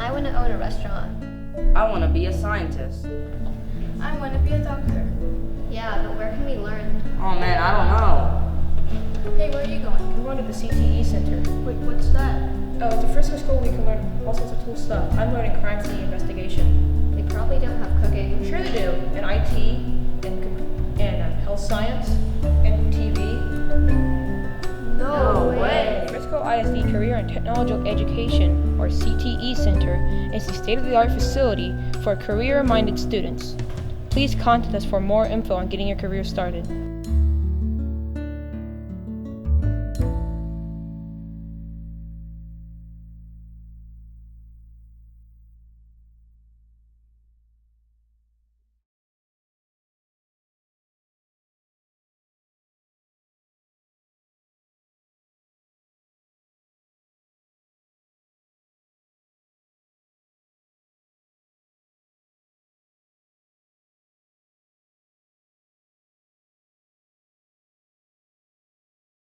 I want to own a restaurant. I want to be a scientist. I want to be a doctor. Yeah, but where can we learn? Oh man, I don't know. Hey, where are you going? I'm going to the CTE Center. Wait, what's that? Oh, it's a Frisco school we can learn all sorts of cool stuff. I'm learning crime scene investigation. They probably don't have cooking. Sure they do. And IT, and health science, and TV. No way. Frisco ISD Career and Technological Education, or CTE Center, is a state-of-the-art facility for career-minded students. Please contact us for more info on getting your career started.